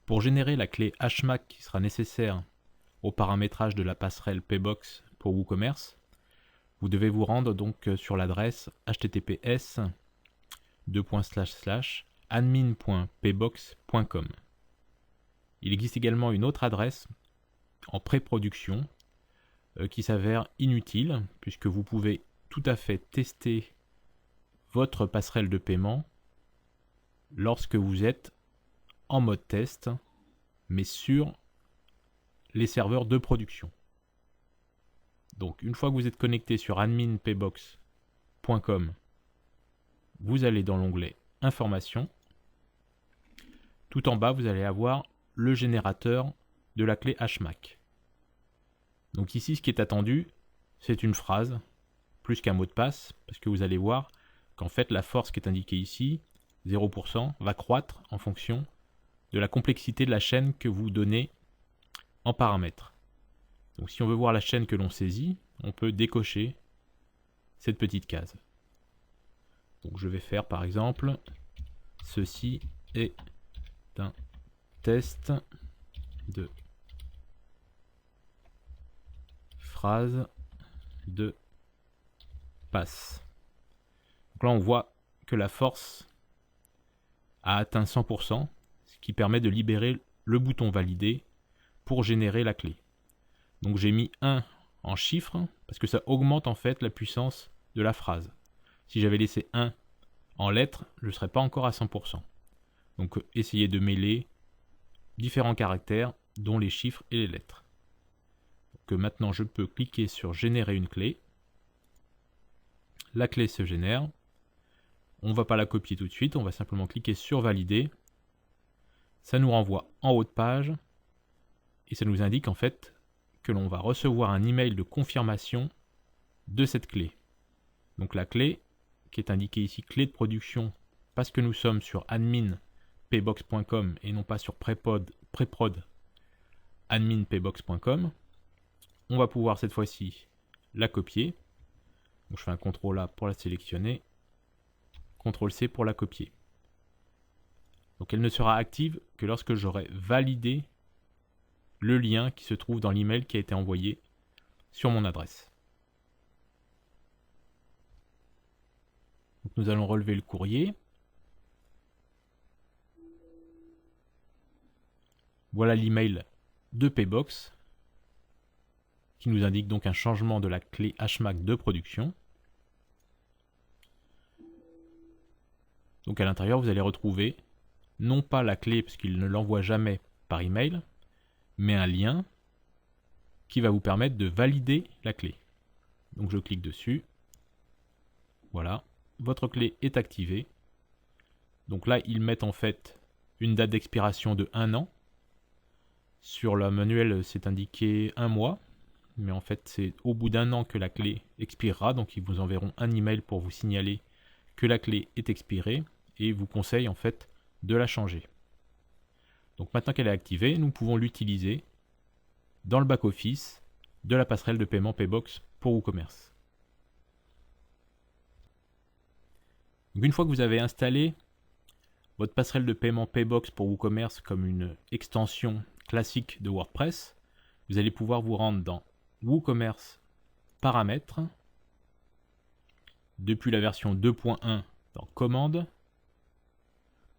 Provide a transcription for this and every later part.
Pour générer la clé HMAC qui sera nécessaire au paramétrage de la passerelle Paybox pour WooCommerce, vous devez vous rendre donc sur l'adresse https://admin.paybox.com. Il existe également une autre adresse en pré-production qui s'avère inutile puisque vous pouvez tout à fait tester votre passerelle de paiement lorsque vous êtes en mode test mais sur les serveurs de production. Donc une fois que vous êtes connecté sur admin.paybox.com, vous allez dans l'onglet Informations. Tout en bas, vous allez avoir le générateur de la clé HMAC. Donc ici, ce qui est attendu, c'est une phrase, plus qu'un mot de passe, parce que vous allez voir qu'en fait, la force qui est indiquée ici, 0%, va croître en fonction de la complexité de la chaîne que vous donnez en paramètres. Donc si on veut voir la chaîne que l'on saisit, on peut décocher cette petite case. Donc je vais faire par exemple, ceci est un test de phrase de passe. Donc là on voit que la force a atteint 100%, ce qui permet de libérer le bouton valider pour générer la clé. Donc j'ai mis 1 en chiffres parce que ça augmente en fait la puissance de la phrase. Si j'avais laissé 1 en lettres, je ne serais pas encore à 100%. Donc essayez de mêler différents caractères dont les chiffres et les lettres. Donc maintenant je peux cliquer sur générer une clé. La clé se génère. On ne va pas la copier tout de suite, on va simplement cliquer sur valider. Ça nous renvoie en haut de page et ça nous indique en fait que l'on va recevoir un email de confirmation de cette clé. Donc la clé, qui est indiquée ici clé de production, parce que nous sommes sur admin.paybox.com et non pas sur pré-prod admin.paybox.com, on va pouvoir cette fois-ci la copier. Donc je fais un CTRL A pour la sélectionner, CTRL C pour la copier. Donc elle ne sera active que lorsque j'aurai validé le lien qui se trouve dans l'email qui a été envoyé sur mon adresse. Donc nous allons relever le courrier. Voilà l'email de Paybox qui nous indique donc un changement de la clé HMAC de production. Donc à l'intérieur, vous allez retrouver non pas la clé parce qu'il ne l'envoie jamais par email, mais un lien qui va vous permettre de valider la clé. Donc je clique dessus. Voilà, votre clé est activée. Donc là, ils mettent en fait une date d'expiration de 1 an. Sur le manuel, c'est indiqué 1 mois. Mais en fait, c'est au bout d'1 an que la clé expirera. Donc ils vous enverront un email pour vous signaler que la clé est expirée et vous conseillent en fait de la changer. Donc maintenant qu'elle est activée, nous pouvons l'utiliser dans le back-office de la passerelle de paiement Paybox pour WooCommerce. Donc une fois que vous avez installé votre passerelle de paiement Paybox pour WooCommerce comme une extension classique de WordPress, vous allez pouvoir vous rendre dans WooCommerce Paramètres, depuis la version 2.1 dans Commandes,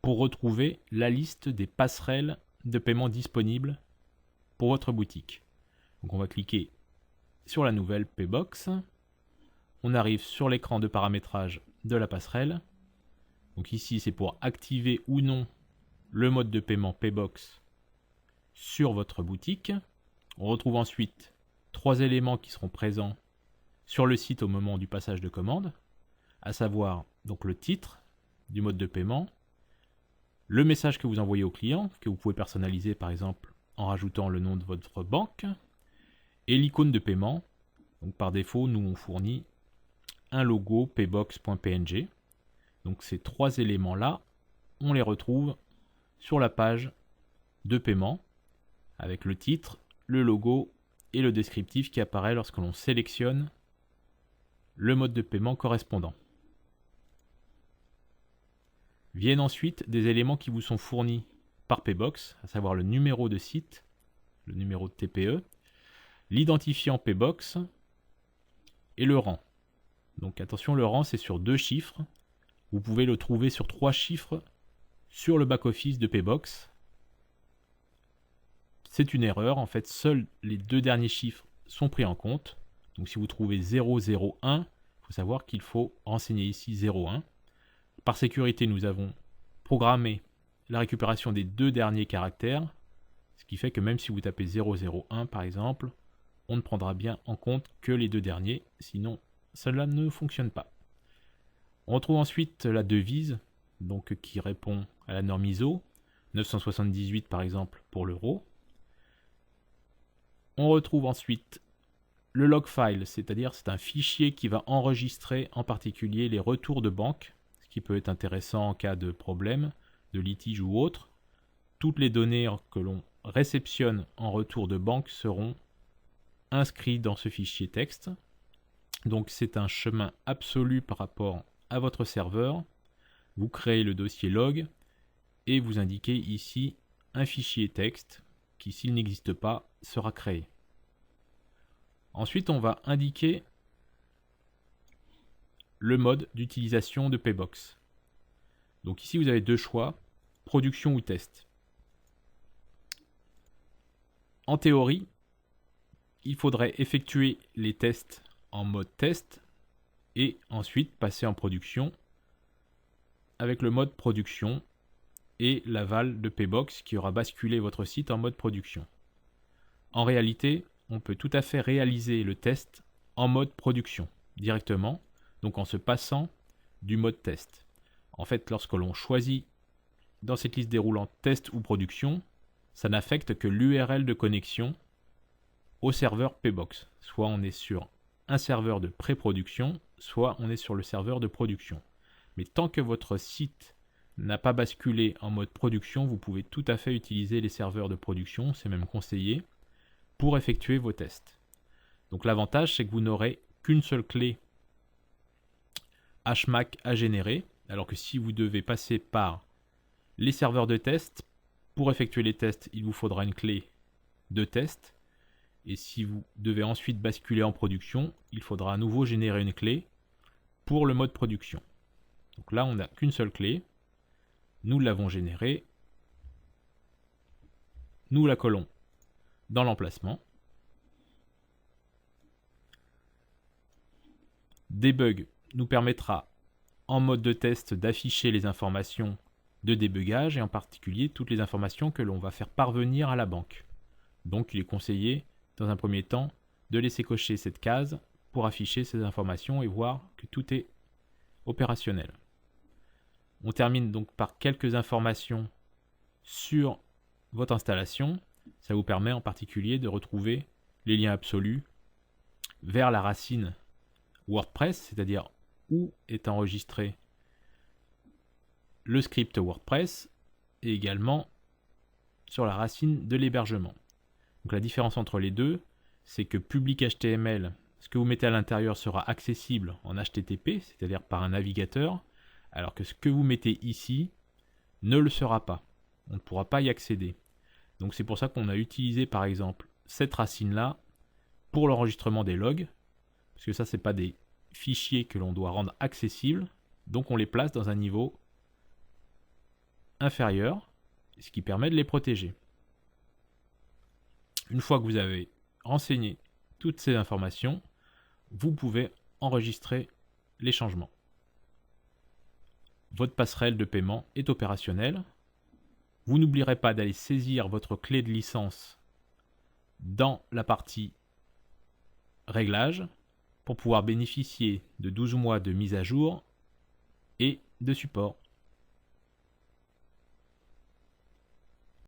pour retrouver la liste des passerelles de paiement disponibles pour votre boutique. Donc on va cliquer sur la nouvelle Paybox. On arrive sur l'écran de paramétrage de la passerelle. Donc ici c'est pour activer ou non le mode de paiement Paybox sur votre boutique. On retrouve ensuite 3 éléments qui seront présents sur le site au moment du passage de commande, à savoir donc le titre du mode de paiement, le message que vous envoyez au client, que vous pouvez personnaliser par exemple en rajoutant le nom de votre banque, et l'icône de paiement. Donc par défaut, nous on fournit un logo paybox.png. Donc ces 3 éléments-là, on les retrouve sur la page de paiement, avec le titre, le logo et le descriptif qui apparaît lorsque l'on sélectionne le mode de paiement correspondant. Viennent ensuite des éléments qui vous sont fournis par Pbox, à savoir le numéro de site, le numéro de TPE, l'identifiant Pbox et le rang. Donc attention, le rang c'est sur 2 chiffres. Vous pouvez le trouver sur 3 chiffres sur le back-office de Pbox. C'est une erreur, en fait seuls les 2 derniers chiffres sont pris en compte. Donc si vous trouvez 001, il faut savoir qu'il faut renseigner ici 01. Par sécurité, nous avons programmé la récupération des 2 derniers caractères, ce qui fait que même si vous tapez 001 par exemple, on ne prendra bien en compte que les 2 derniers, sinon cela ne fonctionne pas. On retrouve ensuite la devise, donc qui répond à la norme ISO, 978 par exemple pour l'euro. On retrouve ensuite le log file, c'est-à-dire c'est un fichier qui va enregistrer en particulier les retours de banque, ce qui peut être intéressant en cas de problème, de litige ou autre. Toutes les données que l'on réceptionne en retour de banque seront inscrites dans ce fichier texte. Donc c'est un chemin absolu par rapport à votre serveur. Vous créez le dossier log et vous indiquez ici un fichier texte qui, s'il n'existe pas, sera créé. Ensuite, on va indiquer le mode d'utilisation de Pbox. Donc ici, vous avez 2 choix, production ou test. En théorie, il faudrait effectuer les tests en mode test et ensuite passer en production avec le mode production et l'aval de Pbox qui aura basculé votre site en mode production. En réalité, on peut tout à fait réaliser le test en mode production directement, donc en se passant du mode test. En fait, lorsque l'on choisit dans cette liste déroulante test ou production, ça n'affecte que l'URL de connexion au serveur Pbox. Soit on est sur un serveur de pré-production, soit on est sur le serveur de production. Mais tant que votre site n'a pas basculé en mode production, vous pouvez tout à fait utiliser les serveurs de production, c'est même conseillé, pour effectuer vos tests. Donc l'avantage, c'est que vous n'aurez qu'une seule clé HMAC à générer, alors que si vous devez passer par les serveurs de test, pour effectuer les tests, il vous faudra une clé de test. Et si vous devez ensuite basculer en production, il faudra à nouveau générer une clé pour le mode production. Donc là, on n'a qu'une seule clé. Nous l'avons générée. Nous la collons dans l'emplacement. Debug nous permettra en mode de test d'afficher les informations de débugage et en particulier toutes les informations que l'on va faire parvenir à la banque. Donc il est conseillé dans un premier temps de laisser cocher cette case pour afficher ces informations et voir que tout est opérationnel. On termine donc par quelques informations sur votre installation. Ça vous permet en particulier de retrouver les liens absolus vers la racine WordPress, c'est-à-dire où est enregistré le script WordPress et également sur la racine de l'hébergement. Donc la différence entre les deux, c'est que public HTML, ce que vous mettez à l'intérieur sera accessible en HTTP, c'est-à-dire par un navigateur, alors que ce que vous mettez ici ne le sera pas. On ne pourra pas y accéder. Donc c'est pour ça qu'on a utilisé par exemple cette racine-là pour l'enregistrement des logs, parce que ça c'est pas des fichiers que l'on doit rendre accessibles, donc on les place dans un niveau inférieur, ce qui permet de les protéger. Une fois que vous avez renseigné toutes ces informations, vous pouvez enregistrer les changements. Votre passerelle de paiement est opérationnelle. Vous n'oublierez pas d'aller saisir votre clé de licence dans la partie réglages pour pouvoir bénéficier de 12 mois de mise à jour et de support.